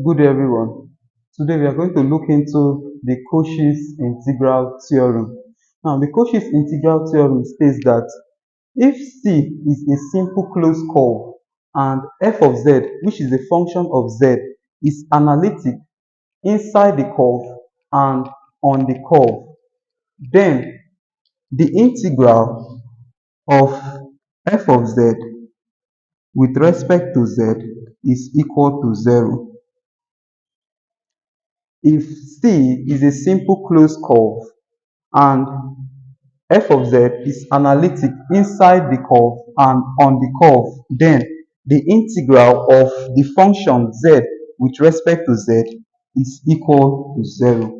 Good day, everyone. Today we are going to look into the Cauchy's integral theorem. Now, the Cauchy's integral theorem states that if C is a simple closed curve and f of z, which is a function of z, is analytic inside the curve and on the curve, then the integral of f of z with respect to z is equal to 0. If C is a simple closed curve and f of z is analytic inside the curve and on the curve, then the integral of the function z with respect to z is equal to 0.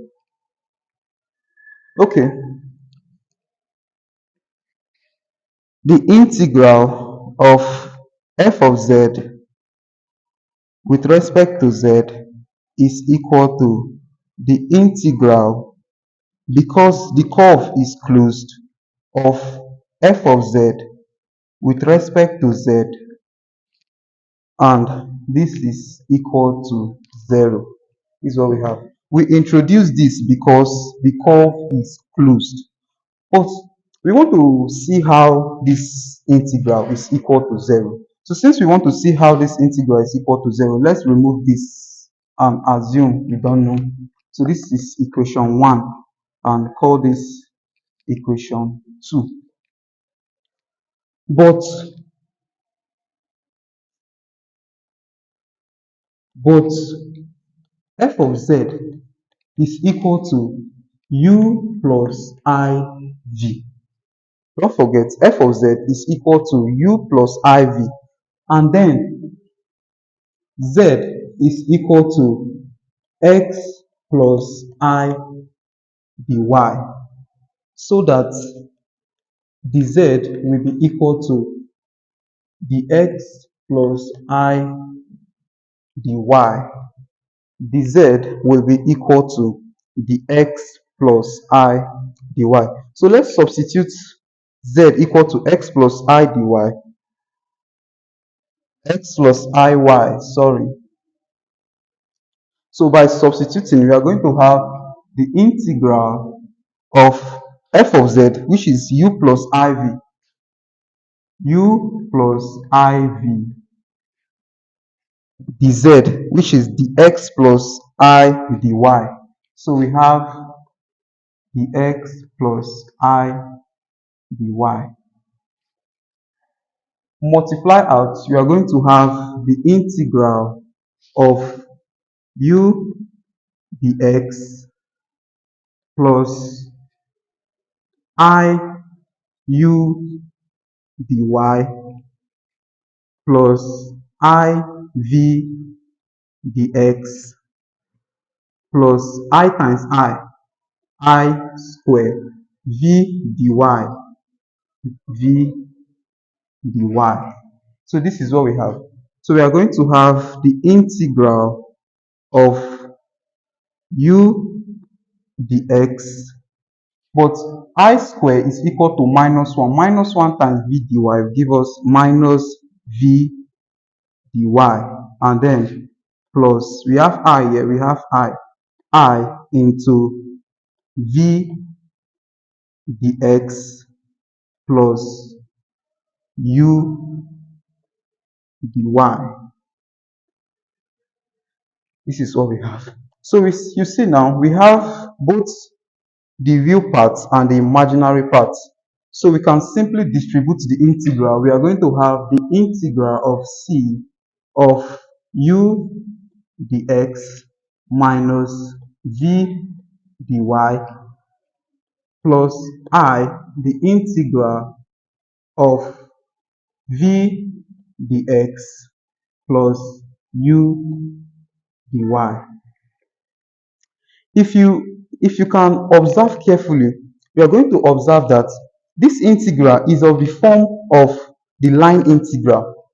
Okay, the integral of f of z with respect to z is equal to the integral, because the curve is closed, of f of z with respect to z, and this is equal to 0. This is what we have. We introduce this because the curve is closed, but we want to see how this integral is equal to 0. So since we want to see how this integral is equal to 0, let's remove this and assume we don't know. So this is equation 1 and call this equation 2. But but f of z is equal to u plus iv. Don't forget, f of z is equal to u plus iv, and then z is equal to x plus I dy, so that the z will be equal to the x plus I dy. The z will be equal to the x plus I dy. So let's substitute z equal to x plus I dy, x plus iy, sorry. So by substituting, we are going to have the integral of f of z, which is u plus iv, u plus iv dz, which is the x plus I dy. So we have the x plus I dy. Multiply out, you are going to have the integral of u dx plus I u dy plus I v dx plus I times I square, v dy, v dy. So this is what we have. So we are going to have the integral of u dx, but I square is equal to minus 1. Minus 1 times v dy will give us minus v dy, and then plus, we have I here, we have I into v dx plus u dy. This is what we have. So you see now, we have both the real parts and the imaginary parts. So we can simply distribute the integral. We are going to have the integral of c of u dx minus v dy plus I, the integral of v dx plus u dy. If you can observe carefully, you are going to observe that this integral is of the form of the line integral,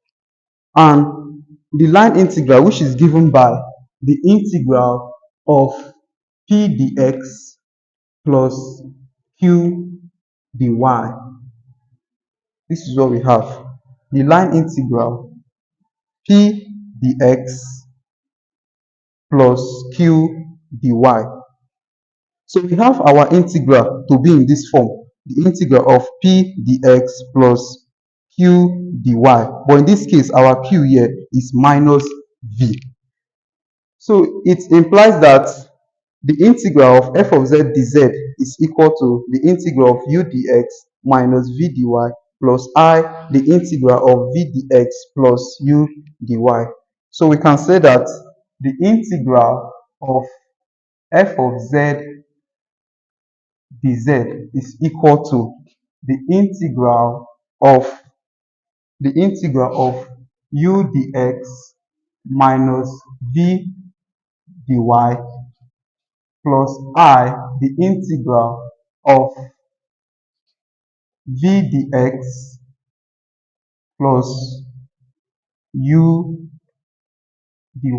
and the line integral, which is given by the integral of p dx plus q dy. This is what we have. The line integral p dx plus q dy. So we have our integral to be in this form, the integral of p dx plus q dy. But in this case, our q here is minus v. So it implies that the integral of f of z dz is equal to the integral of u dx minus v dy plus I, the integral of v dx plus u dy. So we can say that the integral of f of z dz is equal to the integral of u dx minus v dy plus I, the integral of v dx plus u dy.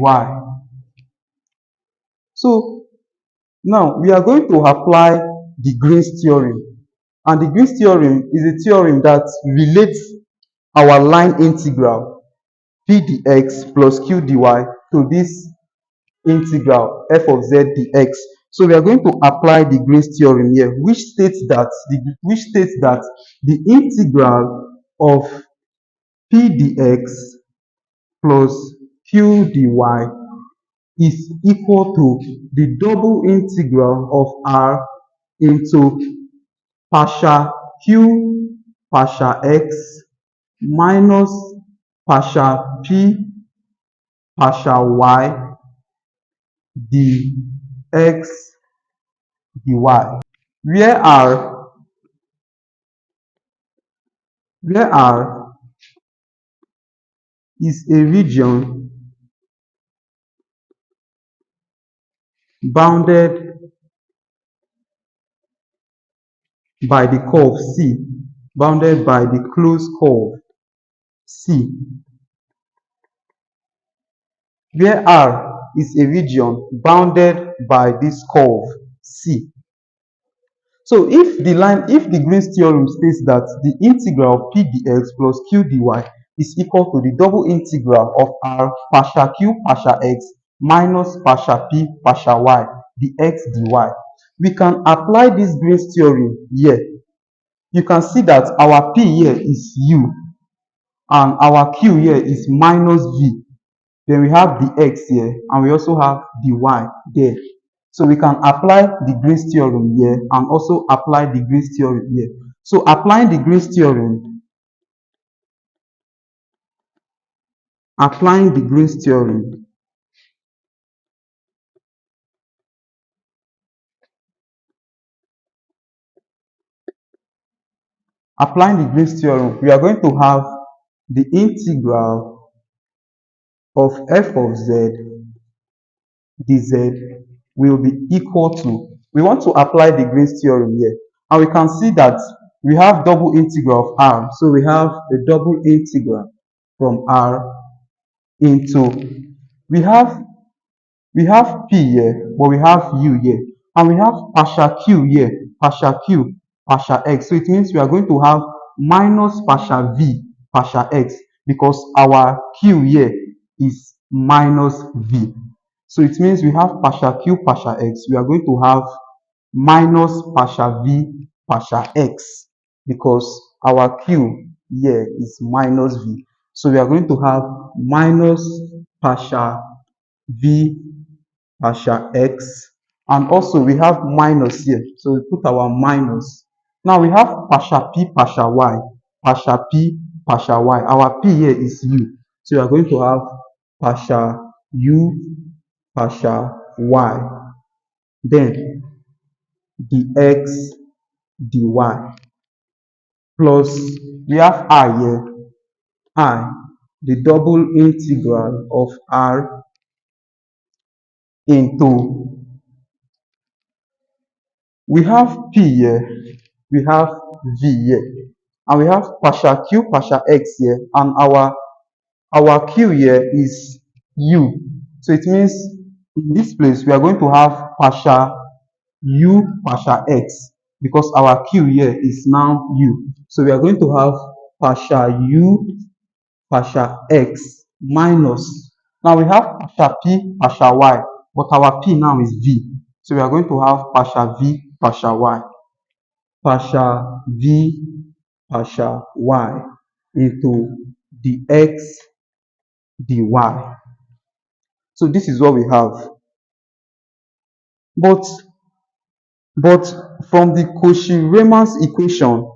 So now we are going to apply the Green's theorem. And the Green's theorem is a theorem that relates our line integral p dx plus q dy to this integral f of z dx. So we are going to apply the Green's theorem here, which states that the integral of p dx plus q dy is equal to the double integral of r into partial q partial x minus partial p partial y dx dy, where r is a region bounded by the curve C, bounded by the closed curve C, where R is a region bounded by this curve C. So if the Green's theorem states that the integral of p dx plus q dy is equal to the double integral of r partial q partial x minus partial p partial y dx dy, we can apply this Green's theorem here. You can see that our p here is u and our q here is minus v. Then we have the x here and we also have the y there. So we can apply the Green's theorem here and also apply the Green's theorem here. So applying the Green's theorem, applying the Green's theorem, applying the Green's theorem, we are going to have the integral of f of z dz will be equal to, we want to apply the Green's theorem here, and we can see that we have double integral of r. So we have a double integral from r into, we have p here, but we have u here, and we have partial q here, partial q, partial x. So it means we are going to have minus partial v, partial x, because our q here is minus v. So it means we have partial q, partial x. We are going to have minus partial v, partial x, because our q here is minus v. So we are going to have minus partial v partial x, and also we have minus here, so we put our minus. Now we have partial p partial y, partial p partial y. Our p here is u, so we are going to have partial u partial y, then dx dy, plus we have I here, I, the double integral of r into, we have p here, we have v here, and we have partial q partial x here, and our q here is u. So it means in this place we are going to have partial u partial x, because our q here is now u. So we are going to have partial u partial x minus, now we have partial p partial y. but our p now is v. So we are going to have partial v partial y, partial v partial y into dx dy. So this is what we have. But from the Cauchy-Riemann equation,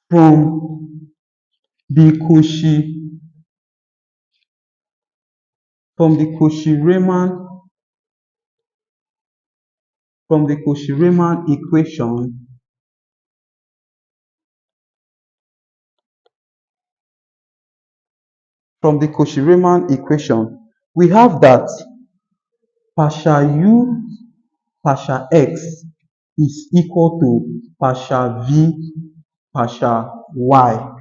from the Cauchy from the Cauchy-Riemann from the Cauchy-Riemann equation, we have that partial u partial x is equal to partial v partial y,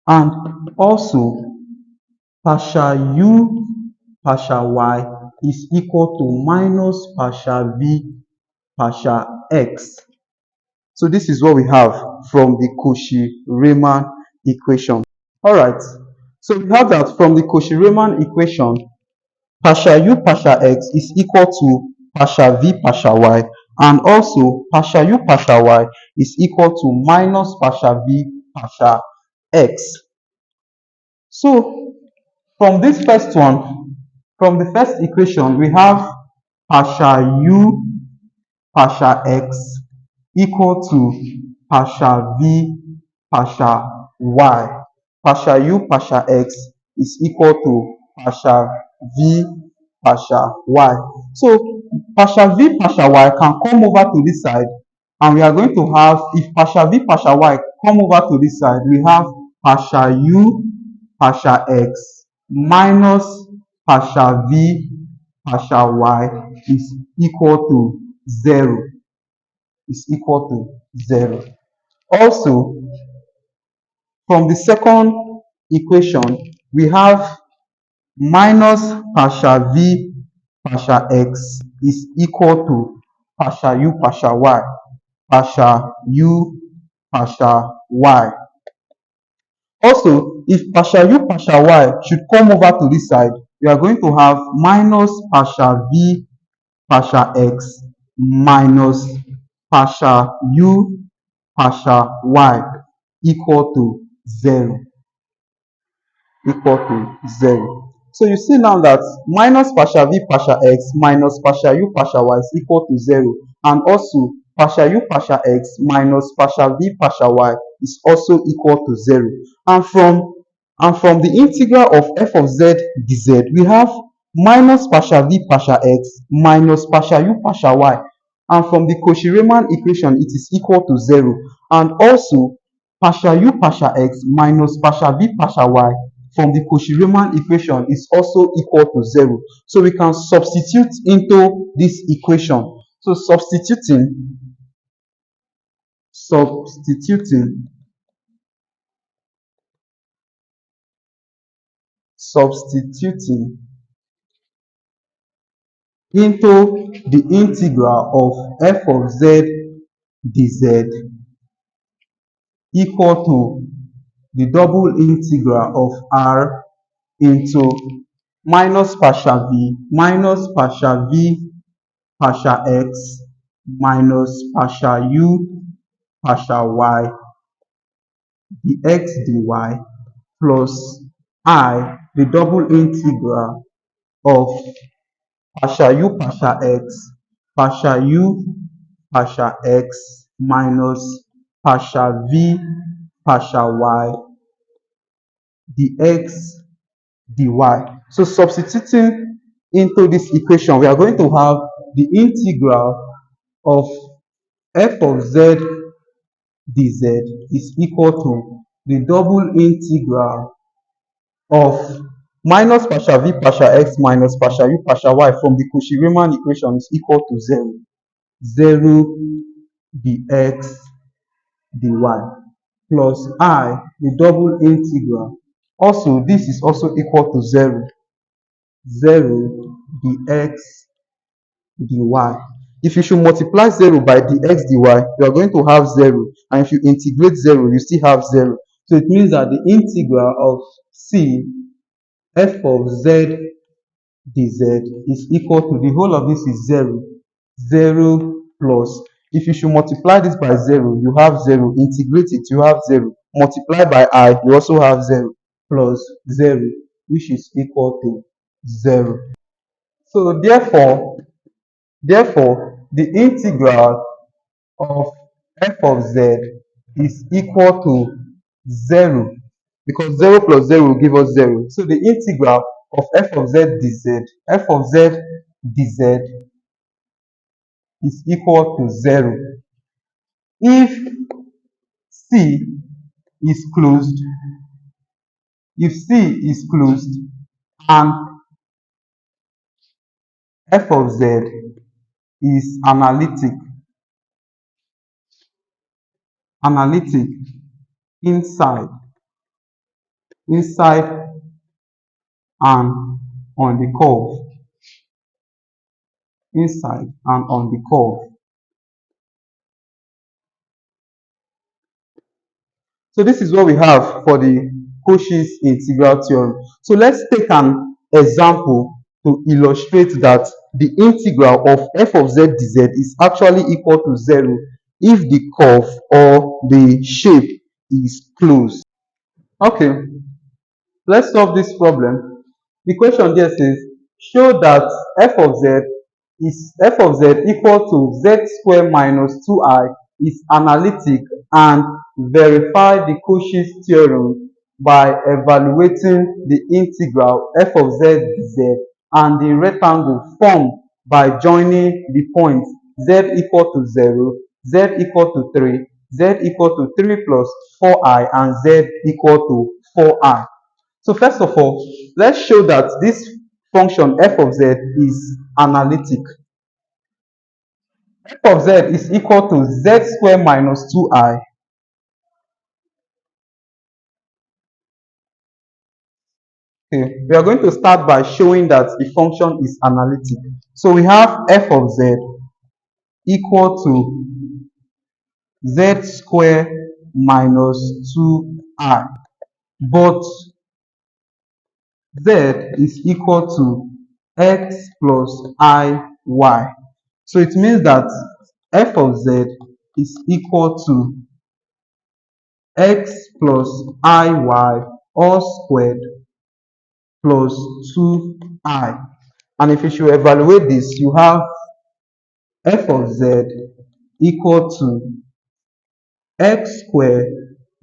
and also partial u partial y is equal to minus partial v partial x. So this is what we have from the Cauchy-Riemann equation. All right. So we have that from the Cauchy-Riemann equation, partial u partial x is equal to partial v partial y, and also partial u partial y is equal to minus partial v partial x. So from this first one, from the first equation, we have partial u partial x equal to partial v partial y. Partial u partial x is equal to partial v partial y. So partial v partial y can come over to this side, and we are going to have, if partial v partial y come over to this side, we have partial u partial x minus partial v partial y is equal to 0. Also, from the second equation, we have minus partial v partial x is equal to partial u partial y, partial u partial y. Also, if partial u partial y should come over to this side, we are going to have minus partial v partial x minus partial u partial y equal to 0. So you see now that minus partial v partial x minus partial u partial y is equal to 0, and also partial u partial x minus partial v partial y is also equal to 0. And from the integral of f of z dz, we have minus partial v partial x minus partial u partial y, and from the Cauchy-Riemann equation it is equal to 0, and also partial u partial x minus partial v partial y from the Cauchy-Riemann equation is also equal to 0. So we can substitute into this equation. So substituting into the integral of f of z dz equal to the double integral of r into minus partial v partial x minus partial u partial y dx dy plus I, the double integral of partial u partial x minus partial v partial y dx dy. So substituting into this equation, we are going to have the integral of f of z dz is equal to the double integral of minus partial v partial x minus partial u partial y from the Cauchy-Riemann equation is equal to 0 dx dy plus I, the double integral. Also, this is also equal to 0 dx dy. If you should multiply 0 by dx dy, you are going to have 0, and if you integrate 0, you still have 0. So it means that the integral of c f of z dz is equal to, the whole of this is 0, 0 plus, if you should multiply this by 0, you have 0, integrate it, you have 0, multiply by I, you also have 0, plus 0, which is equal to 0. So therefore, the integral of f of z is equal to 0, because 0 plus 0 will give us 0. So the integral of f of z dz, f of z dz is equal to 0 if c is closed, if c is closed and f of z is analytic inside and on the curve, inside and on the curve. So this is what we have for the Cauchy's integral theorem. So let's take an example to illustrate that the integral of f of z dz is actually equal to 0 if the curve or the shape is closed. Okay, let's solve this problem. The question there says, show that f of z equal to z square minus 2I is analytic, and verify the Cauchy's theorem by evaluating the integral f of z dz and the rectangle formed by joining the points z equal to 0, z equal to 3, z equal to 3 plus 4I, and z equal to 4I. So first of all, let's show that this function f of z is analytic. F of z is equal to z square minus 2I. Okay, we are going to start by showing that the function is analytic. So we have f of z equal to z square minus 2I, but z is equal to x plus iy. So it means that f of z is equal to x plus iy all squared plus 2I. And if you should evaluate this, you have f of z equal to x squared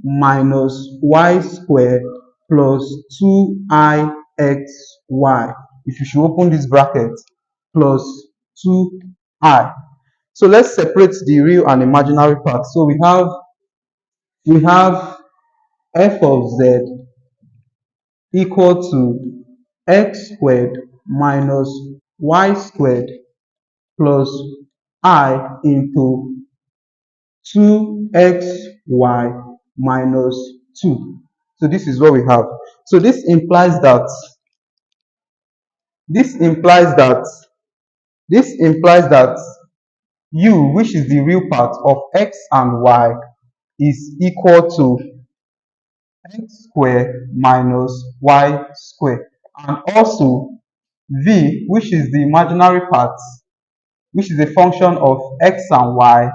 minus y squared plus 2ixy. If you should open this bracket, plus 2I. So let's separate the real and imaginary part. So we have f of z equal to x squared minus y squared plus I into 2xy minus 2. So this is what we have. So this implies that u, which is the real part of x and y, is equal to x squared minus y squared, and also v, which is the imaginary part, which is a function of x and y,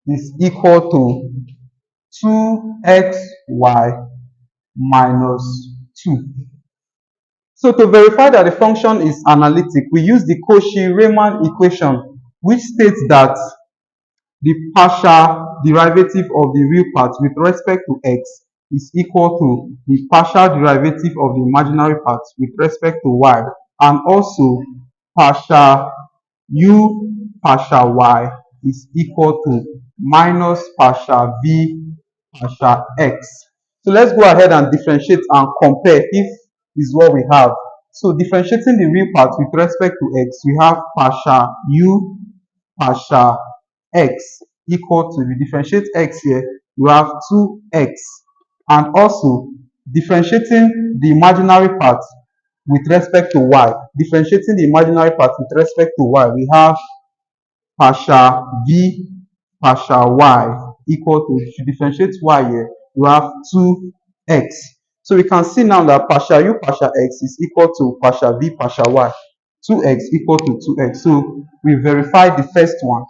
is equal to 2xy minus 2. So to verify that the function is analytic, we use the Cauchy-Riemann equation, which states that the partial derivative of the real part with respect to x is equal to the partial derivative of the imaginary part with respect to y, and also partial u partial y is equal to minus partial v partial x. So let's go ahead and differentiate and compare if is what we have. So differentiating the real part with respect to x, we have partial u partial x equal to, we differentiate x here, you have 2x, and also differentiating the imaginary part with respect to y, differentiating the imaginary part with respect to y, we have partial v partial y equal to, if you differentiate y here, you have 2x. So we can see now that partial u partial x is equal to partial v partial y. 2x equal to 2x. So we verified the first one.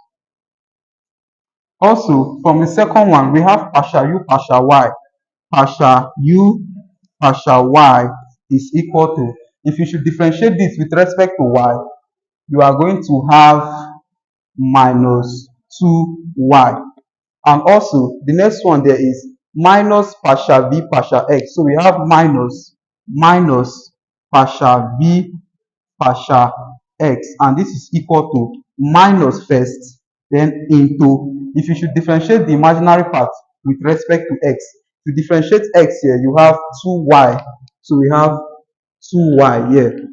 Also, from the second one, we have partial u partial y. Partial u partial y is equal to, if you should differentiate this with respect to y, you are going to have minus 2y. And also, the next one there is minus partial v partial x. So we have minus partial v partial x, and this is equal to minus first, then into, if you should differentiate the imaginary part with respect to x, to differentiate x here, you have 2y. So we have 2y here,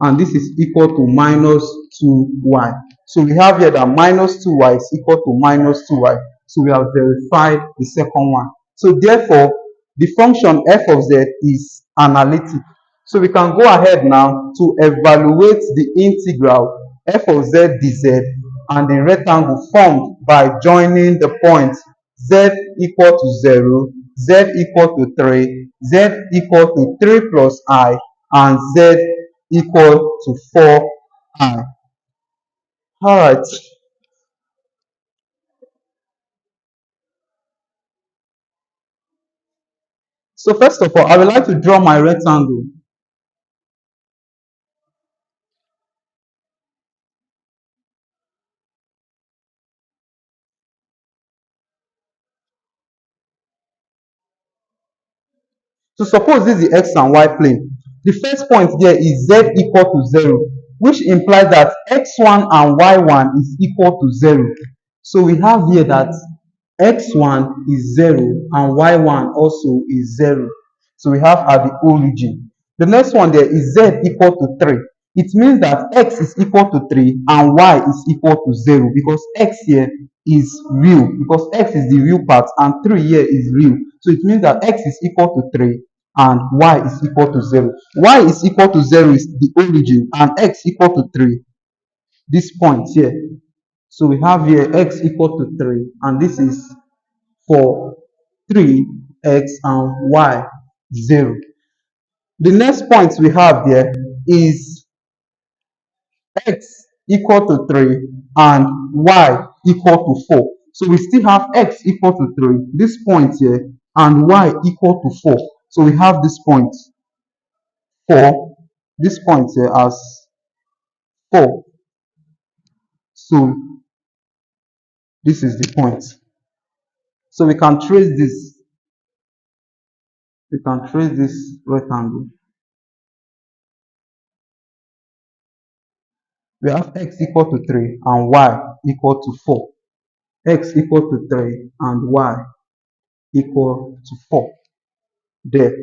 and this is equal to minus 2y. So we have here that minus 2y is equal to minus 2y. So we have verified the second one. So therefore, the function f of z is analytic. So we can go ahead now to evaluate the integral f of z dz and the rectangle formed by joining the points z equal to 0, z equal to 3, z equal to 3 plus I, and z equal to 4i. All right. So first of all, I would like to draw my rectangle. So suppose this is the x and y plane. The first point there is z equal to 0, which implies that x1 and y1 is equal to 0. So we have here that x1 is 0 and y1 also is 0. So we have at the origin. The next one there is z equal to 3. It means that x is equal to 3 and y is equal to 0, because x here is real, because x is the real part and 3 here is real. So it means that x is equal to 3 and y is equal to 0. Y is equal to 0 is the origin, and x equal to 3, this point here. So we have here x equal to 3, and this is for 3x and y 0. The next point we have there is x equal to 3 and y equal to 4. So we still have x equal to 3, this point here, and y equal to 4. So we have this point 4, this point here as 4. So this is the point. So we can trace this rectangle. We have x equal to 3 and y equal to 4. X equal to 3 and y equal to 4 there.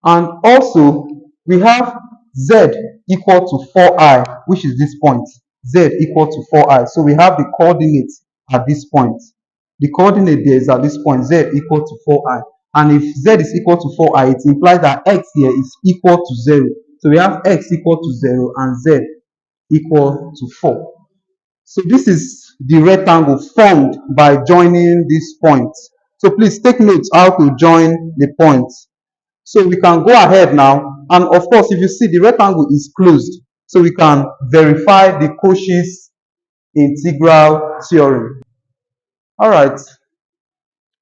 And also we have z equal to 4i, which is this point. Z equal to 4i. So we have the coordinates at this point. The coordinate there is at this point, z equal to 4i. And if z is equal to 4i, it implies that x here is equal to 0. So we have x equal to 0 and z equal to 4. So this is the rectangle formed by joining these points. So please take note how to join the points. So we can go ahead now, and of course, if you see, the rectangle is closed, so we can verify the Cauchy's integral theorem. All right,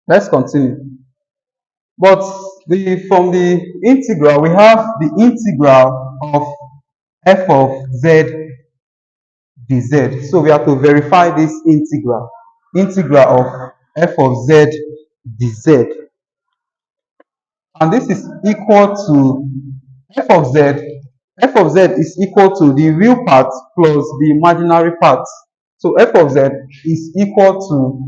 let's continue. But from the integral, we have the integral of f of z dz. So we have to verify this integral of f of z dz. And this is equal to f of z. F of z is equal to the real part plus the imaginary part. So f of z is equal to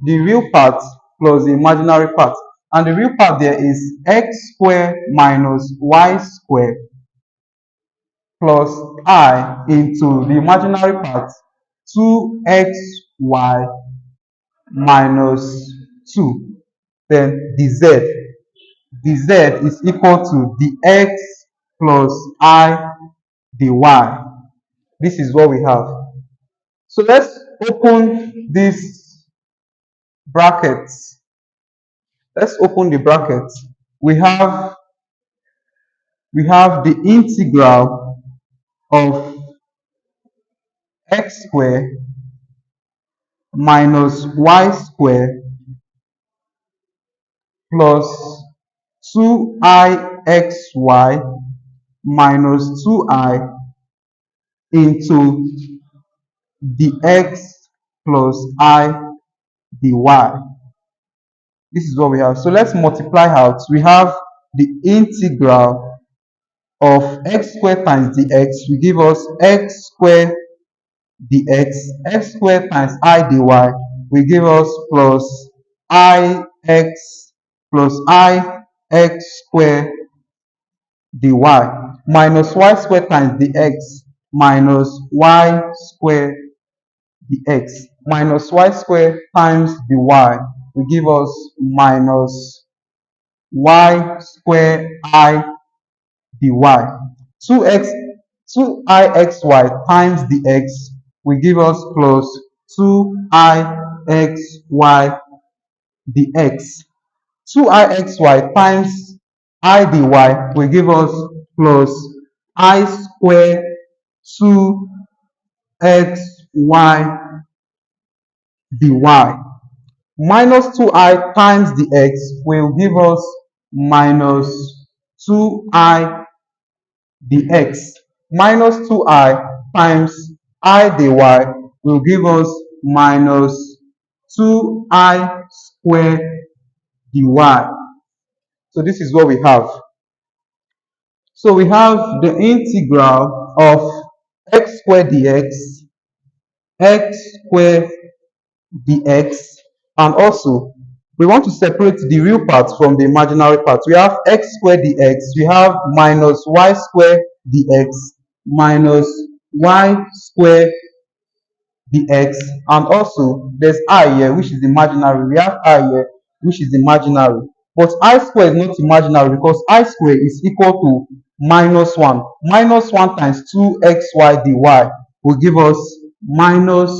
the real part plus the imaginary part. And the real part there is x squared minus y squared plus I into the imaginary part 2xy minus 2. Then dz. Dz is equal to dx plus I dy. This is what we have. So let's open these brackets. Let's open the brackets. we have the integral of x squared minus y squared plus 2ixy minus 2I into dx plus I dy. This is what we have. So let's multiply out. We have the integral of x squared times dx will give us x squared dx. X squared times I dy will give us plus ix plus ix squared dy minus y squared times dx minus y squared dx minus y squared times dy will give us minus y squared I dy. 2x 2ixy times dx will give us plus 2ixy dx. 2ixy times I dy will give us plus I squared 2xy dy. Minus 2I times dx will give us minus 2I dx. Minus 2I times I dy will give us minus 2I squared dy. So this is what we have. So we have the integral of x squared dx, x squared dx, and also we want to separate the real part from the imaginary part. We have x squared dx, we have minus y squared dx minus y squared dx, and also there's I here which is imaginary. We have I here which is imaginary, but I square is not imaginary because I square is equal to minus 1. Minus 1 times 2xy dy will give us minus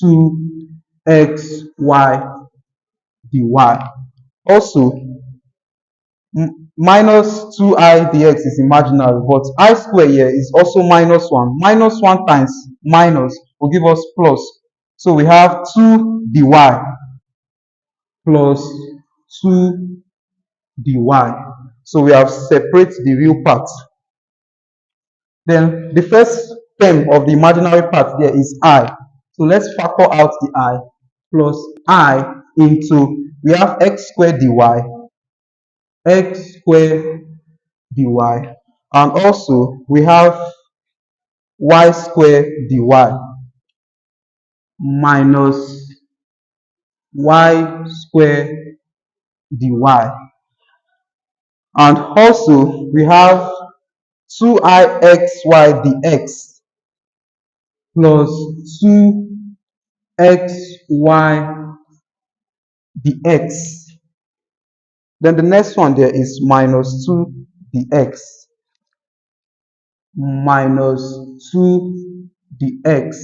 2xy dy. Also, minus 2I dx is imaginary, but I square here is also minus 1. Minus 1 times minus will give us plus. So we have 2 dy plus 2 dy. So we have separate the real part. Then the first term of the imaginary part there is I. So let's factor out the I plus I into, we have x squared dy, x squared dy, and also we have y squared dy minus y squared dy, and also we have 2ixy dx plus 2xy dx. Then the next one there is minus 2 dx minus 2 dx.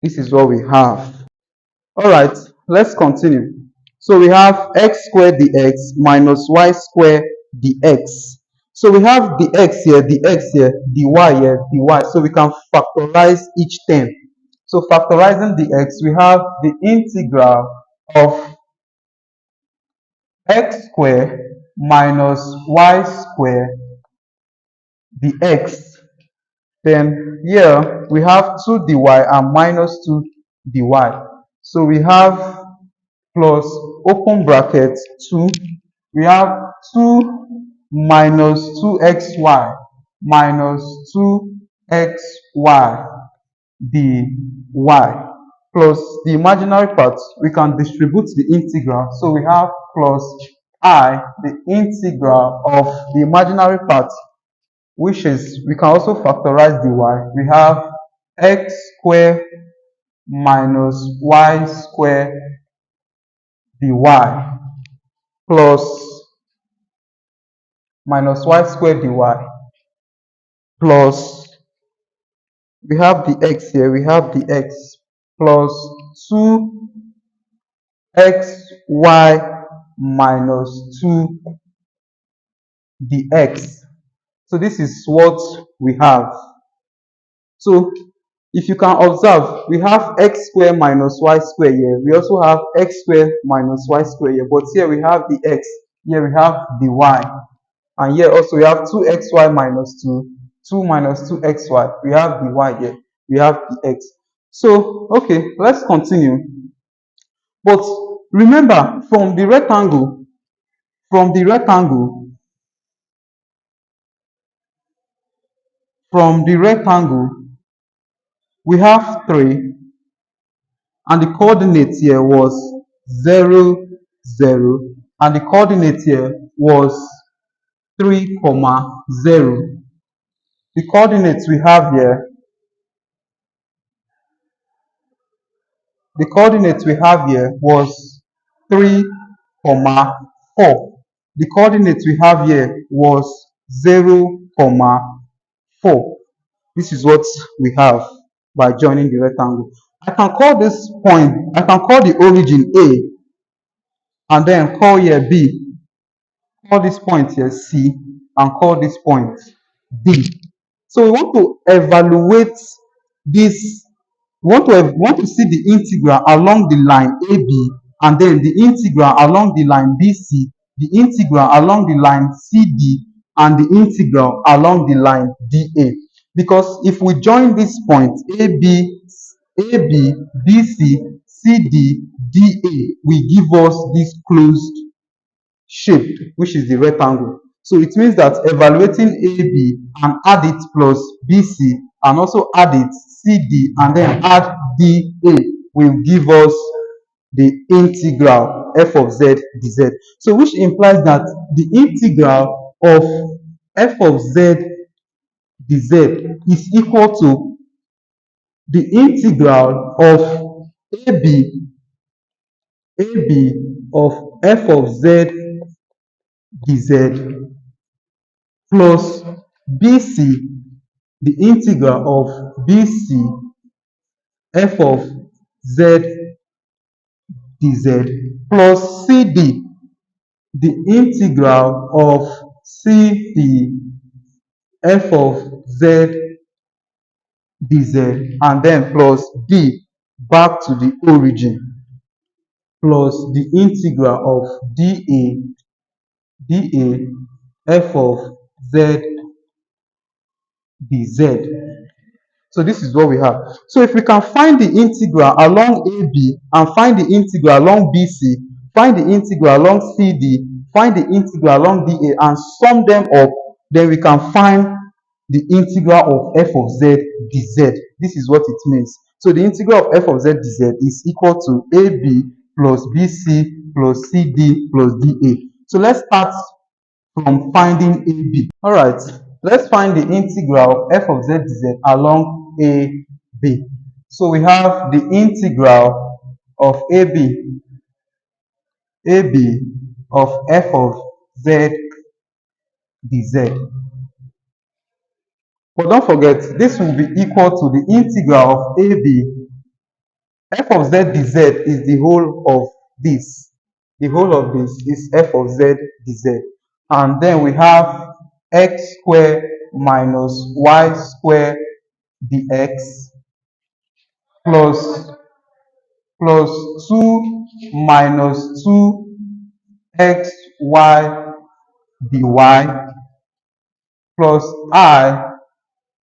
This is what we have. All right, let's continue. So we have x squared dx minus y squared dx. So we have dx here, dy here, dy. So we can factorize each term. So factorizing dx, we have the integral of x squared minus y squared dx. Then here we have 2 dy and minus 2 dy. So we have plus open bracket 2. We have 2 minus 2xy minus 2xy dy plus the imaginary part. We can distribute the integral. So we have plus I, the integral of the imaginary part, which is, we can also factorize dy. We have x squared minus y squared dy plus minus y squared dy plus, we have the x here, we have the x plus 2xy minus 2 dx. So this is what we have. So if you can observe, we have x squared minus y squared here. We also have x squared minus y squared here. But here we have the x, here we have the y. And here also we have 2xy minus 2, 2 minus 2xy. We have the y here, we have the x. So, okay, let's continue. But remember, from the rectangle, from the rectangle, we have 3, and the coordinate here was 0, 0, and the coordinate here was 3, comma 0. The coordinates we have here, the coordinates we have here was 3, comma 4. The coordinates we have here was 0, comma 4. This is what we have by joining the rectangle. I can call this point, I can call the origin A, and then call here B, call this point here C, and call this point D. So we want to evaluate this, we want to see the integral along the line AB, and then the integral along the line BC, the integral along the line CD, and the integral along the line DA. Because if we join this point AB, BC, CD, DA, will give us this closed shape, which is the rectangle. So it means that evaluating AB and add it plus BC, and also add it CD, and then add DA will give us the integral f of z dz. So which implies that the integral of f of z dz is equal to the integral of AB of f of z dz plus BC, the integral of BC f of z dz plus CD, the integral of CD f of z dz, and then plus D back to the origin, plus the integral of dA f of z dz. So this is what we have. So if we can find the integral along AB and find the integral along BC, find the integral along CD, find the integral along DA, and sum them up, then we can find the integral of f of z dz. This is what it means. So the integral of f of z dz is equal to AB plus BC plus CD plus DA. So let's start from finding AB. All right, let's find the integral of f of z dz along AB. So we have the integral of AB of f of z dz. But don't forget, this will be equal to the integral of AB. F of z dz is the whole of this. The whole of this is f of z dz. And then we have x squared minus y squared dx plus 2 minus 2xy dy plus I,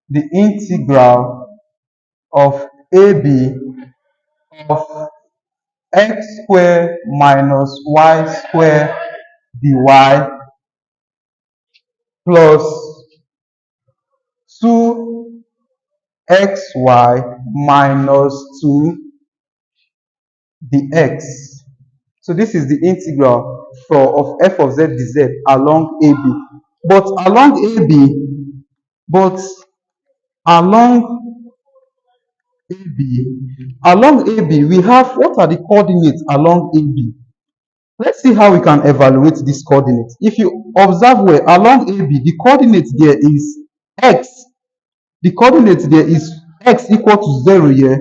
the integral of AB of x squared minus y squared dy plus 2xy minus 2 dx. So this is the integral of f of z dz along AB. But but along along AB, we have, what are the coordinates along AB? Let's see how we can evaluate these coordinates. If you observe well, along AB, the coordinate there is x. The coordinate there is x equal to 0 here,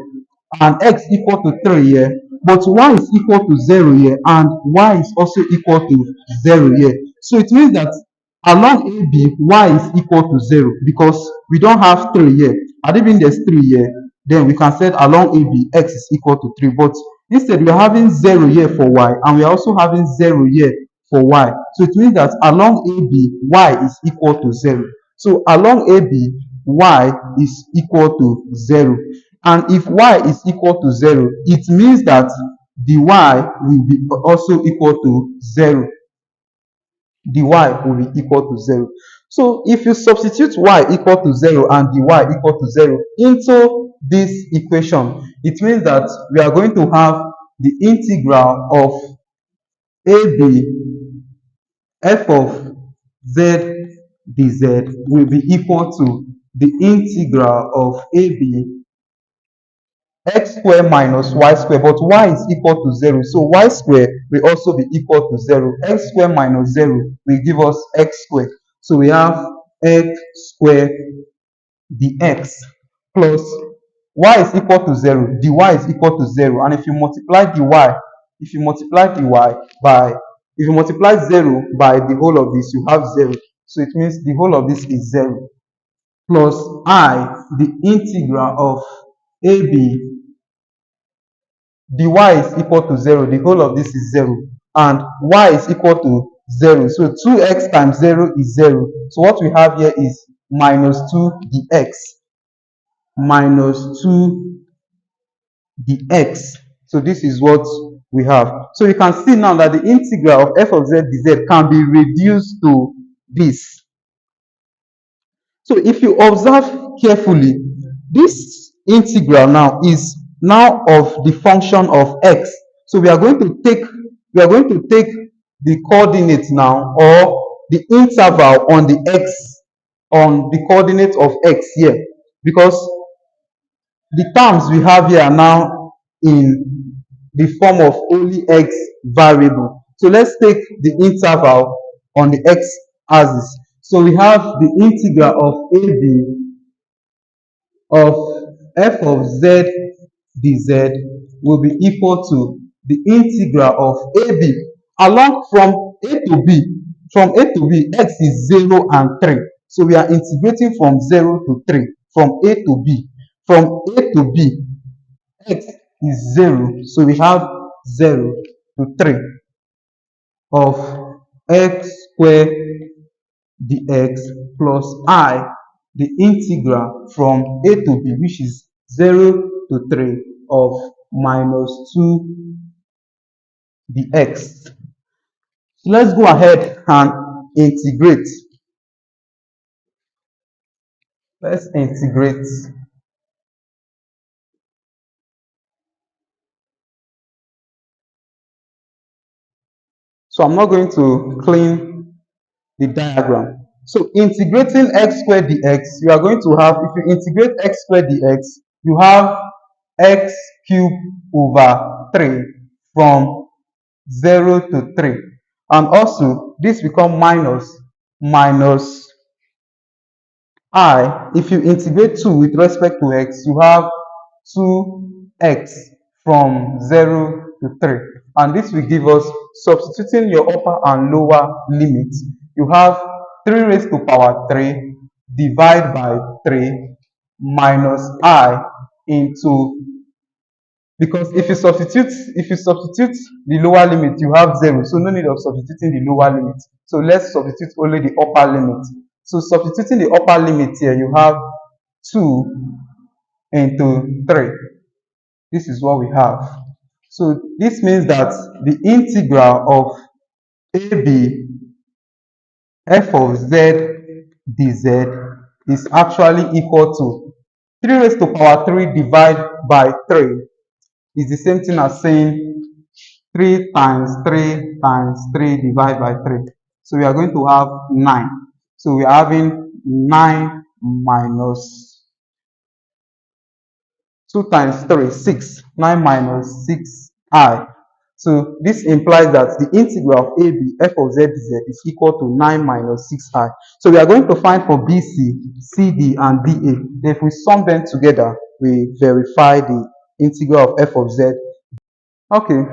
and x equal to 3 here. But y is equal to 0 here, and y is also equal to 0 here. So it means that along AB, y is equal to 0 because we don't have 3 here. Had it been there's 3 here, then we can say along AB, x is equal to 3. But instead, we are having 0 here for y, and we are also having 0 here for y. So it means that along AB, y is equal to 0. So along AB, y is equal to 0. And if y is equal to 0, it means that the y will be also equal to 0. The y will be equal to 0. So if you substitute y equal to 0 and the y equal to 0 into this equation, it means that we are going to have the integral of AB f of z dz will be equal to the integral of AB x square minus y square, but y is equal to 0, so y square will also be equal to 0. X square minus 0 will give us x square. So we have x square dx plus y is equal to 0, dy is equal to 0, and if you multiply dy, if you multiply 0 by the whole of this, you have 0. So it means the whole of this is 0 plus I, the integral of AB dy is equal to 0, the whole of this is 0, and y is equal to 0. So 2x times 0 is 0. So what we have here is minus 2 dx, minus 2 dx. So this is what we have. So you can see now that the integral of f of z dz can be reduced to this. So if you observe carefully, this integral now is now of the function of x. So we are going to take the coordinate now, or the interval on the x, on the coordinate of x here, because the terms we have here are now in the form of only x variable. So let's take the interval on the x axis. So we have the integral of AB of f of z dz will be equal to the integral of AB along from a to b. From a to b, x is 0 and 3. So we are integrating from 0 to 3, from a to b. From a to b, x is 0. So we have 0 to 3 of x squared dx plus I, the integral from a to b, which is 0 to 3 of minus 2 dx. So let's go ahead and integrate. Let's integrate. So I'm not going to clean the diagram. So integrating x squared dx, you are going to have, if you integrate x squared dx, you have x cubed over 3 from 0 to 3. And also, this become minus I. If you integrate 2 with respect to x, you have 2x from 0 to 3. And this will give us, substituting your upper and lower limits, you have 3 raised to power 3 divided by 3 minus I into, because if you substitute the lower limit, you have 0, so no need of substituting the lower limit. So let's substitute only the upper limit. So substituting the upper limit here, you have 2 into 3. This is what we have. So this means that the integral of AB f of z dz is actually equal to 3 raised to power 3 divided by 3 is the same thing as saying 3 times 3 times 3 divided by 3. So we are going to have 9. So we are having 9 minus 2 times 3, 6. 9 minus 6i. So this implies that the integral of AB f of z dz is equal to 9 minus 6i. So we are going to find for BC, CD, and DA. If we sum them together, we verify the integral of f of z. Okay,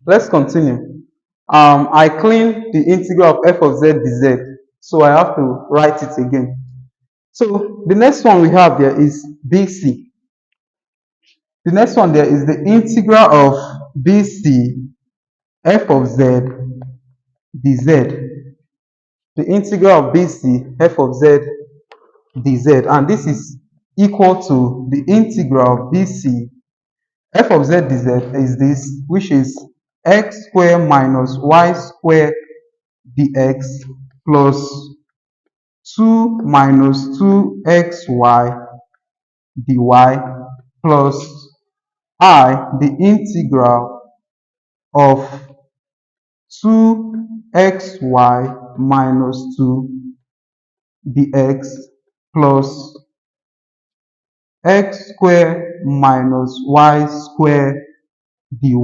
let's continue. I clean the integral of f of z dz. So I have to write it again. So the next one we have there is BC. The next one there is the integral of BC f of z dz. The integral of BC f of z dz, and this is equal to the integral of BC f of z dz is this, which is x square minus y square dx plus 2 minus 2xy dy plus I, the integral of 2xy minus 2 dx plus x square minus y square dy.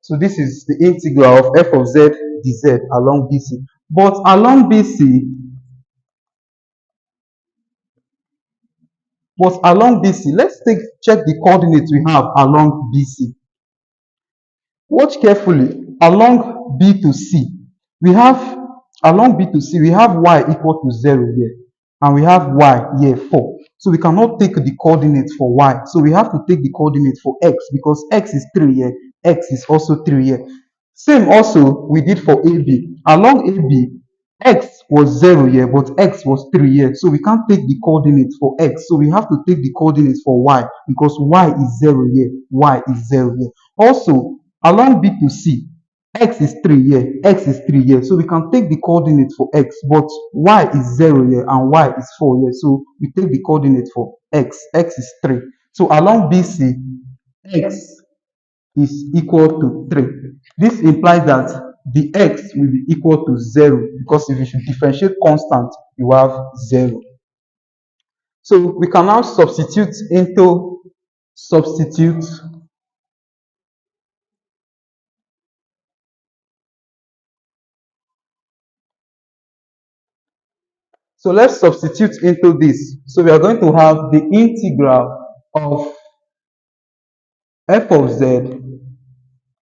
So this is the integral of f of z dz along BC. But along BC, let's check the coordinates we have along BC. Watch carefully. Along B to C, we have y equal to 0 here, and we have y here 4. So we cannot take the coordinates for y. So we have to take the coordinates for x, because x is 3 here, x is also 3 here. Same also we did for AB. Along AB, x was 0 here, but x was 3 here. So we can't take the coordinates for x. So we have to take the coordinates for y, because y is 0 here, y is 0 here. Also, along B to C, x is 3 here, x is 3 here. So we can take the coordinates for x, but y is 0 here and y is 4 here. So we take the coordinates for x is 3. So along BC, x is equal to 3. This implies that the x will be equal to 0, because if you should differentiate constant, you have 0. So we can now substitute. So let's substitute into this. So we are going to have the integral of f of z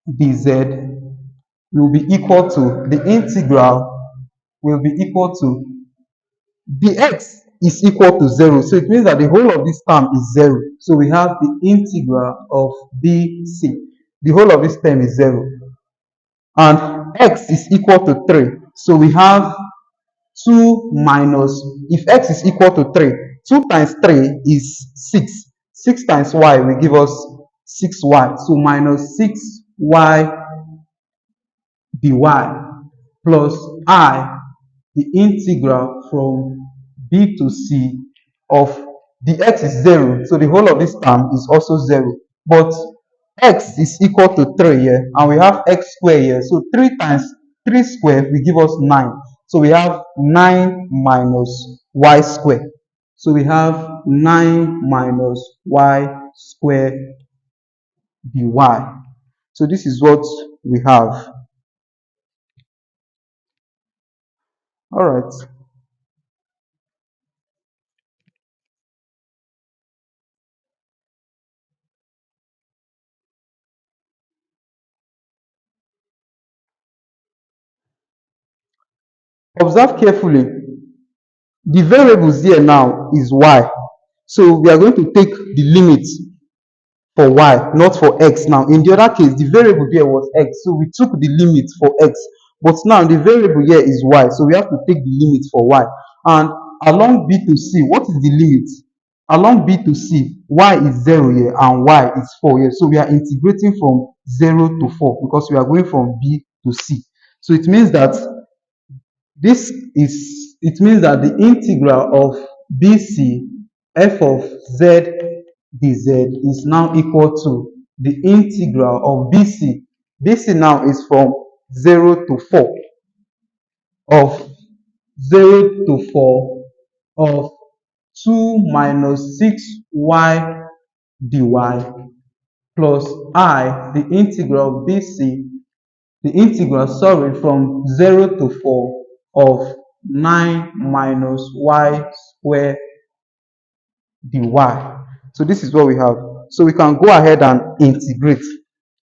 dz will be equal to the integral will be equal to the x is equal to 0. So it means that the whole of this term is 0. So we have the integral of bc. The whole of this term is 0. And x is equal to 3. So we have 2 minus, if x is equal to 3, 2 times 3 is 6. 6 times y will give us 6y. So minus 6y dy plus I, the integral from b to c of the x is 0. So the whole of this term is also 0. But x is equal to 3 here, and we have x squared here. So 3 times 3 squared will give us 9. So we have 9 minus y squared. So we have 9 minus y squared dy. So this is what we have. All right. Observe carefully. The variables here now is y. So we are going to take the limit for y, not for x. Now, in the other case, the variable here was x. So we took the limit for x. But now the variable here is y. So we have to take the limit for y. And along B to C, what is the limit? Along B to C, y is 0 here and y is 4 here. So we are integrating from 0 to 4, because we are going from B to C. So it means that the integral of BC f of z dz is now equal to the integral of BC. BC now is from 0 to 4 of 2 minus 6y dy plus I, the integral of BC, from 0 to 4 of 9 minus y square dy. So this is what we have. So we can go ahead and integrate.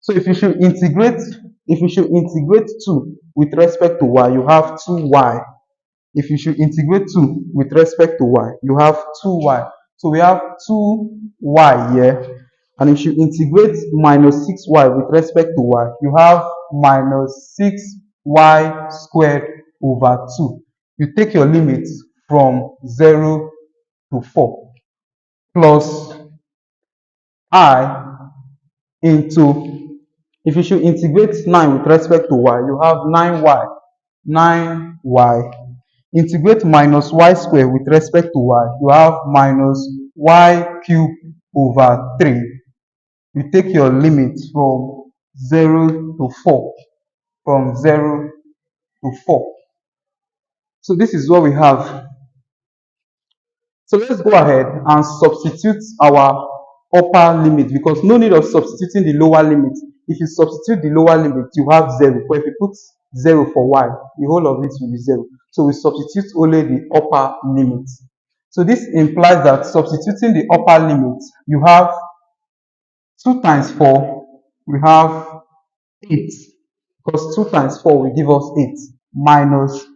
So if you should integrate 2 with respect to y, you have 2y if you should integrate 2 with respect to y, you have 2y. So we have 2y here. And if you integrate minus 6y with respect to y, you have minus 6y squared over 2. You take your limits from 0 to 4 plus I into, if you should integrate 9 with respect to y, you have 9y. Integrate minus y squared with respect to y, you have minus y cubed over 3. You take your limit from 0 to 4. From 0 to 4. So this is what we have. So let's go ahead and substitute our upper limit, because no need of substituting the lower limit. If you substitute the lower limit, you have 0. But if you put 0 for y, the whole of it will be 0. So we substitute only the upper limit. So this implies that substituting the upper limit, you have 2 times 4, we have 8. Because 2 times 4 will give us 8. Minus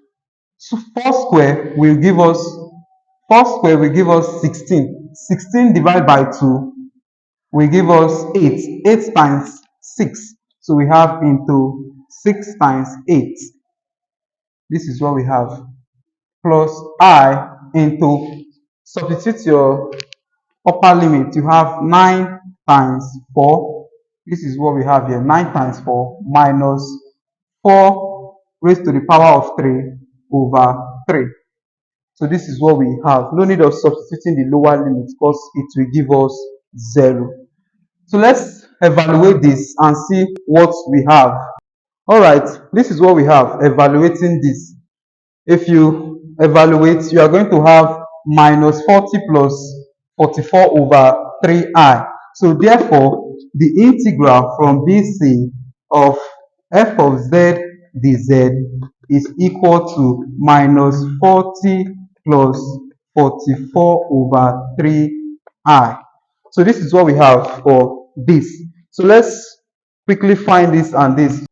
4 square will give us 16. 16 divided by 2 will give us 8. 8 times 6. So we have into 6 times 8. This is what we have. Plus I into, substitute your upper limit. You have 9 times 4. This is what we have here. 9 times 4 minus 4 raised to the power of 3 over 3. So this is what we have. No need of substituting the lower limit because it will give us 0. So let's evaluate this and see what we have. Alright, this is what we have evaluating this. If you evaluate, you are going to have minus 40 plus 44 over 3i. So therefore, the integral from BC of f of z dz is equal to minus 40 plus 44 over 3i. So this is what we have for this. So let's quickly find this and this.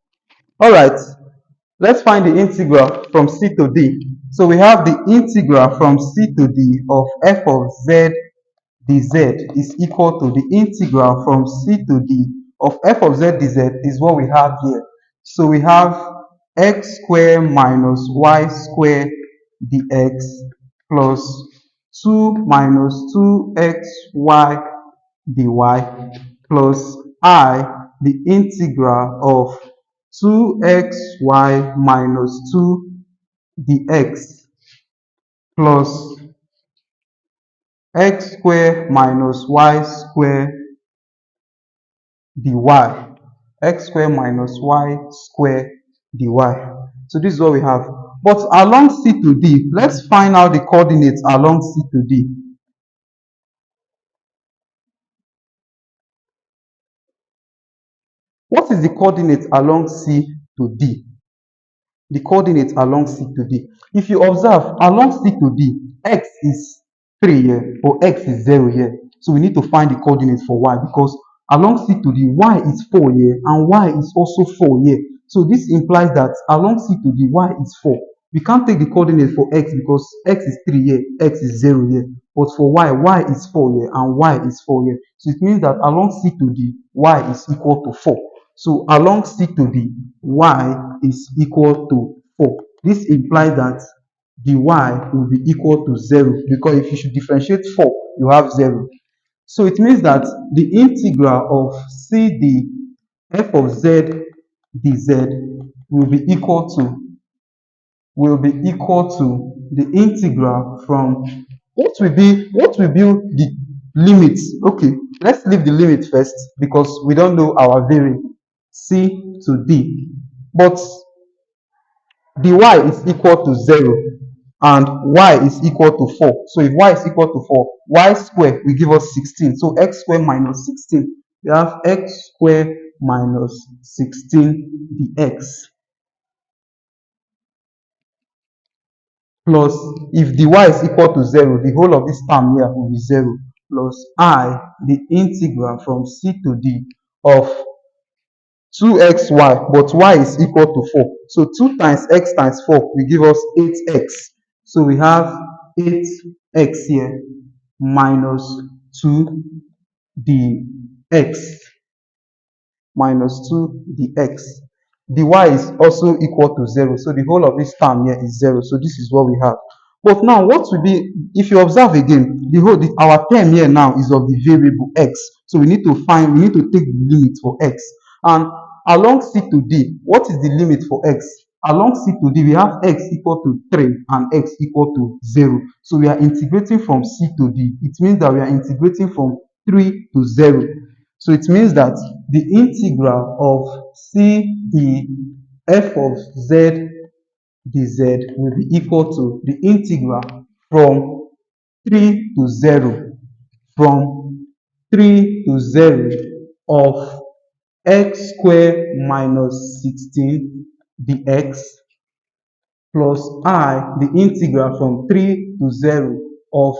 All right, let's find the integral from c to d. So we have the integral from c to d of f of z dz is equal to the integral from c to d of f of z dz is what we have here. So we have x squared minus y squared dx plus 2 minus 2xy dy plus I, the integral of 2xy minus 2 dx plus x squared minus y squared dy. X squared minus y squared dy. So this is what we have. But along C to D, let's find out the coordinates along C to D. What is the coordinate along C to D? The coordinates along C to D. If you observe, along C to D, x is 3 here, or x is 0 here. So we need to find the coordinates for y, because along C to D, y is 4 here, and y is also 4 here. So this implies that along C to D, y is 4. We can't take the coordinate for x because x is 3 here, x is 0 here. But for y is 4 here, and y is 4 here. So it means that along C to D, y is equal to 4. So along C to D, y is equal to 4. This implies that the y will be equal to 0, because if you should differentiate 4, you have 0. So it means that the integral of CD f of z dz will be equal to the integral from, what will be the limits. Okay, let's leave the limit first because we don't know our variable c to d, but dy is equal to 0 and y is equal to 4. So if y is equal to 4, y squared will give us 16. So x squared minus 16, we have x squared minus 16 dx plus, if dy is equal to 0, the whole of this term here will be 0, plus I, the integral from c to d of 2xy, but y is equal to 4. So 2 times x times 4 will give us 8x. So we have 8x here minus 2 dx minus 2 dx. The y is also equal to 0. So the whole of this term here is 0. So this is what we have. But now what will be, if you observe again, our term here now is of the variable x. So we need to take the limit for x. And along c to d, what is the limit for x? Along c to d, we have x equal to 3 and x equal to 0. So we are integrating from c to d. It means that we are integrating from 3 to 0. So it means that the integral of c d f of z dz will be equal to the integral from 3 to 0 from 3 to 0 of x squared minus 16 dx plus the integral from 3 to 0 of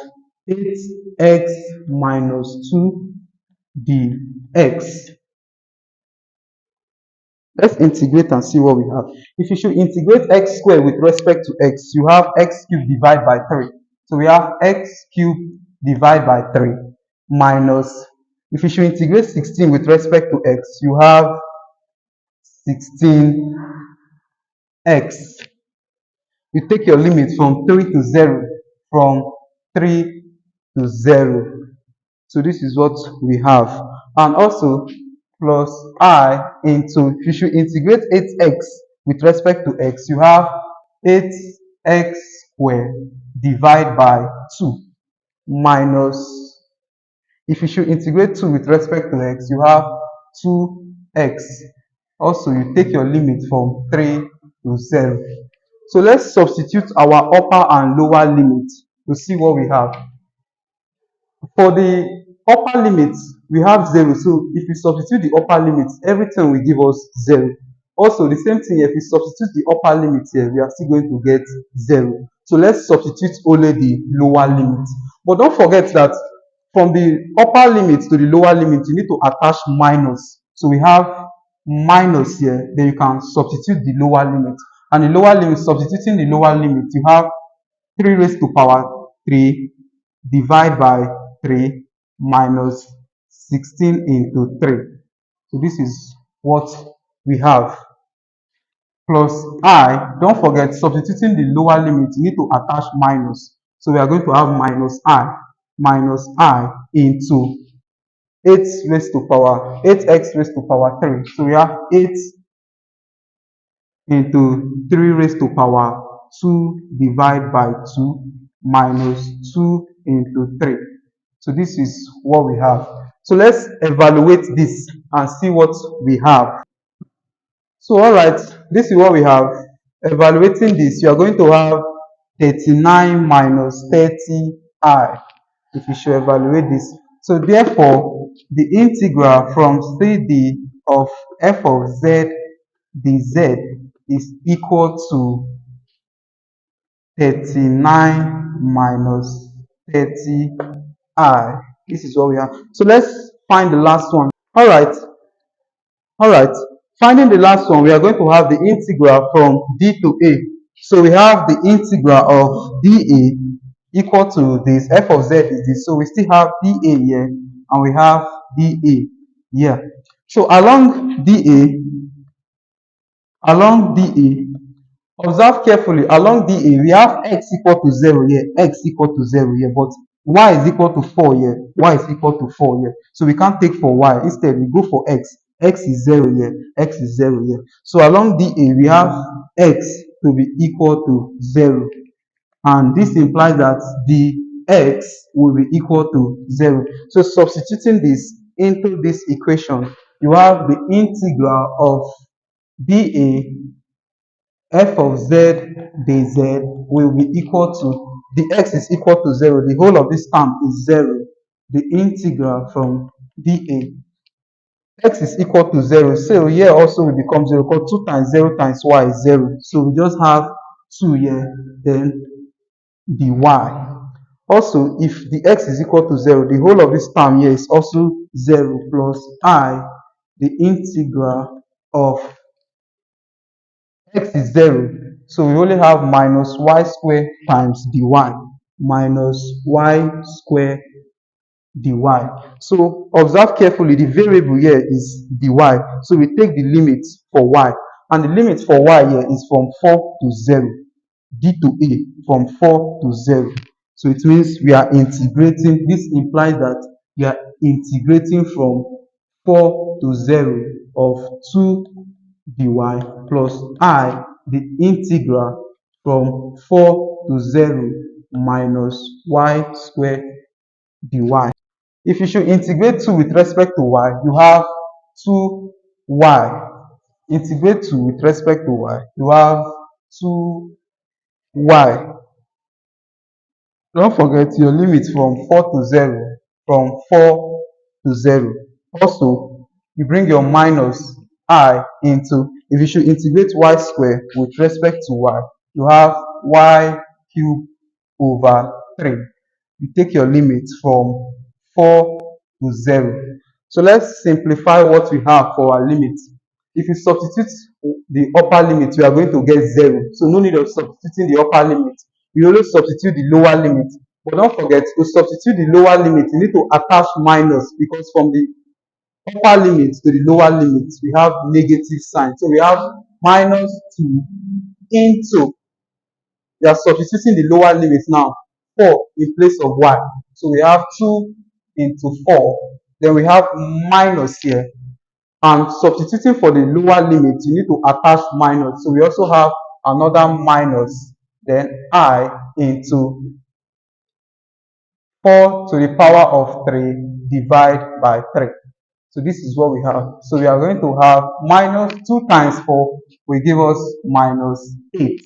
8x minus 2 dx. Let's integrate and see what we have. If you should integrate x squared with respect to x, you have x cubed divided by 3. So we have x cubed divided by 3 minus, if you should integrate 16 with respect to x, you have 16x. You take your limit from 3 to 0, from 3 to 0. So this is what we have. And also plus into, if you should integrate 8x with respect to x, you have 8x squared divided by 2 minus, if you should integrate 2 with respect to x, you have 2x. Also, you take your limit from 3 to 0. So let's substitute our upper and lower limit to see what we have. For the upper limit, we have 0. So if we substitute the upper limit, everything will give us 0. Also, the same thing, if we substitute the upper limit here, we are still going to get 0. So let's substitute only the lower limit. But don't forget that from the upper limit to the lower limit, you need to attach minus. So we have minus here, then you can substitute the lower limit. And the lower limit, substituting the lower limit, you have 3 raised to power 3 divided by 3 minus 16 into 3. So this is what we have. Plus don't forget, substituting the lower limit, you need to attach minus. So we are going to have minus I into 8 raised to power 8x raised to power 3. So we have 8 into 3 raised to power 2 divided by 2 minus 2 into 3. So this is what we have. So let's evaluate this and see what we have. So all right, this is what we have. Evaluating this, you are going to have 39 minus 30i if you should evaluate this. So therefore, the integral from CD of f of z dz is equal to 39 minus 30i. This is what we have. So let's find the last one. All right. Finding the last one, we are going to have the integral from d to a. So we have the integral of dA equal to this. F of z is this. So we still have dA here, and we have dA here. So along dA, observe carefully. Along dA, we have x equal to 0 here, x equal to 0 here, but y is equal to 4 here, y is equal to 4 here. So we can't take for y. Instead, we go for x. X is 0 here, x is 0 here. So along dA, we have x to be equal to 0. And this implies that the x will be equal to 0. So substituting this into this equation, you have the integral of dA f of z dz will be equal to, the x is equal to 0. The whole of this term is 0. The integral from dA, x is equal to 0. So here also will become 0, because 2 times 0 times y is 0. So we just have 2 here, then dy. Also, if the x is equal to 0, the whole of this term here is also 0 plus the integral of x is 0. So we only have minus y square times dy, minus y square dy. So observe carefully, the variable here is dy. So we take the limit for y, and the limit for y here is from 4 to 0. D to A from 4 to 0. So it means we are integrating. This implies that we are integrating from 4 to 0 of 2 dy plus I, the integral from 4 to 0 minus y squared dy. If you should integrate 2 with respect to y, you have 2y. Integrate 2 with respect to y, you have 2y. Don't forget your limit from 4 to 0. From 4 to 0. Also, you bring your minus I into, if you should integrate y squared with respect to y, you have y cubed over 3. You take your limit from 4 to 0. So let's simplify what we have for our limit. If you substitute the upper limit, we are going to get 0. So no need of substituting the upper limit. You always substitute the lower limit. But don't forget, to substitute the lower limit, you need to attach minus, because from the upper limit to the lower limit, we have negative sign. So we have minus 2 into, we are substituting the lower limit now, 4 in place of y. So we have 2 into 4. Then we have minus here. And substituting for the lower limit, you need to attach minus. So we also have another minus, then I into 4 to the power of 3 divided by 3. So this is what we have. So we are going to have minus 2 times 4 will give us minus 8.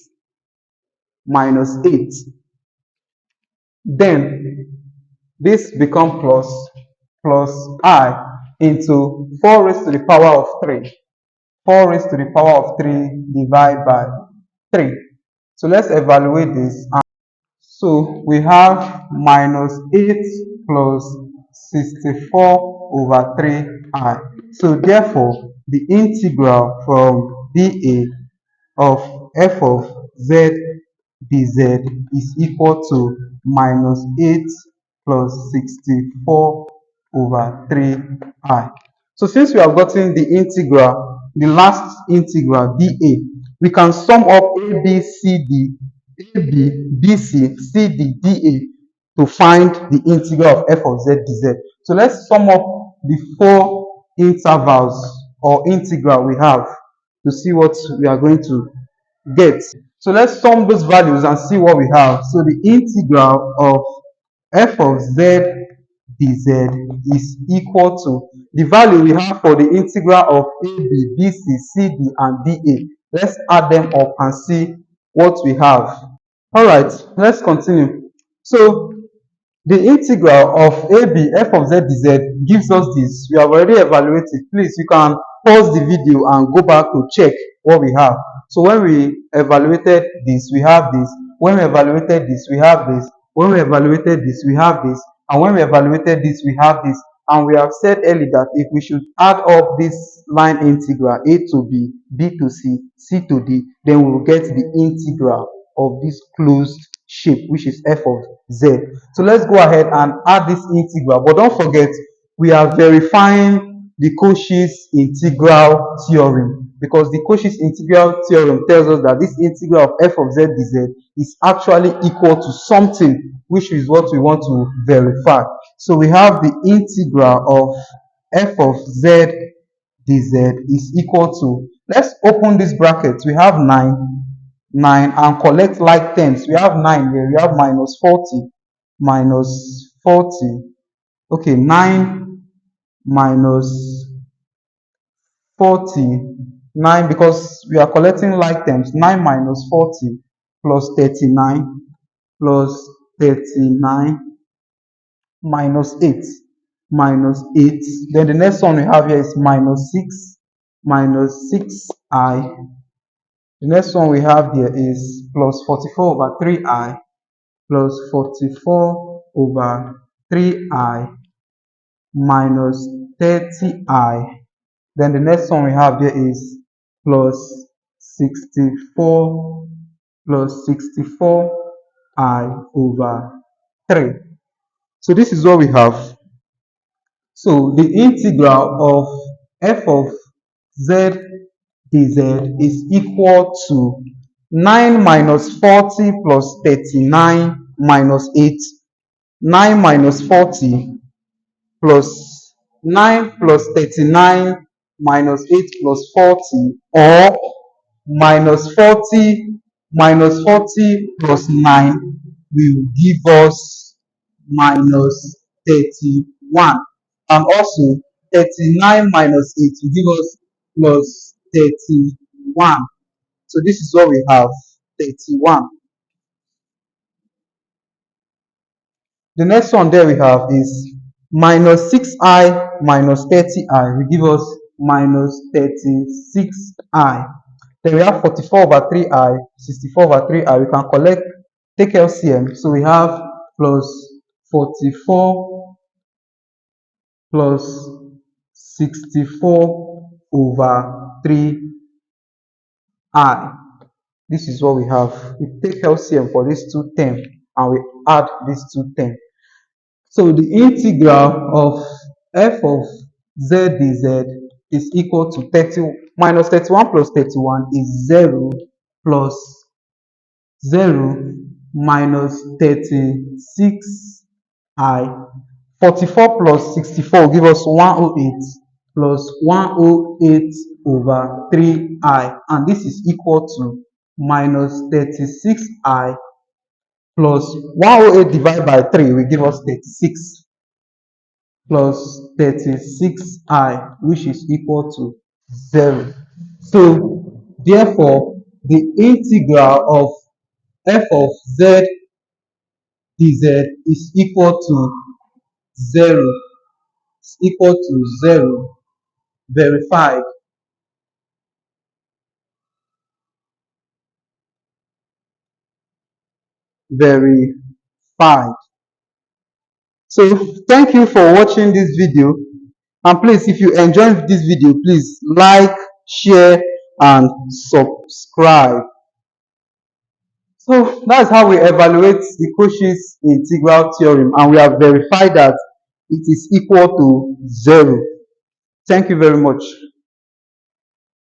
Minus 8. Then this become plus I into 4 raised to the power of 3. 4 raised to the power of 3 divided by 3. So let's evaluate this. So we have minus 8 plus 64 over 3i. So therefore, the integral from dA of f of z dz is equal to minus 8 plus 64 over 3i. So since we have gotten the integral, the last integral dA, we can sum up a, b, c, d, a, b, b, c, c, d, dA to find the integral of f of z dz. So let's sum up the 4 intervals or integral we have to see what we are going to get. So let's sum those values and see what we have. So the integral of f of z dz is equal to the value we have for the integral of AB, BC, CD, and DA. Let's add them up and see what we have. All right, let's continue. So the integral of AB f of z dz gives us this. We have already evaluated. Please, you can pause the video and go back to check what we have. So when we evaluated this, we have this. When we evaluated this, we have this. When we evaluated this, we have this. And when we evaluated this, we have this. And we have said earlier that if we should add up this line integral, a to b, b to c, c to d, then we will get the integral of this closed shape, which is f of z. So let's go ahead and add this integral. But don't forget, we are verifying the Cauchy's integral theorem, because the Cauchy's integral theorem tells us that this integral of f of z dz is actually equal to something, which is what we want to verify. So we have the integral of f of z dz is equal to, let's open this bracket, we have 9 and collect like terms. We have 9 here, we have minus 40, okay, 9 minus 40, 9, because we are collecting like terms, 9 minus 40 plus 39 plus 39 minus 8, then the next one we have here is minus 6i. The next one we have there is plus 44 over 3i plus 44 over 3i minus 30i. Then the next one we have there is plus 64 plus 64i over 3. So this is what we have. So the integral of f of z dz is equal to 9 minus 40 plus 39 minus 8. 9 minus 40 plus 9 plus 39 minus 8 plus 40, or minus 40 plus 9 will give us minus 31. And also 39 minus 8 will give us plus 31. So this is what we have, 31. The next one there we have is minus 6i minus 30i will give us minus 36i. Then we have 44 over 3i, 64 over 3i. We can take LCM. So we have plus 44 plus 64 over 3i. This is what we have. We take LCM for these two terms and we add these two terms. So the integral of f of z dz is equal to 30 minus 31 plus 31 is 0 plus 0 minus 36i. 44 plus 64 will give us 108 plus 108 over 3i, and this is equal to minus 36i plus 108 divided by 3 will give us 36 plus 36i, which is equal to 0. So therefore the integral of f of z dz is equal to 0. Is equal to 0. Verified. Verified. So thank you for watching this video, and please, if you enjoyed this video, please like, share and subscribe. So that's how we evaluate the Cauchy's integral theorem, and we have verified that it is equal to 0. Thank you very much.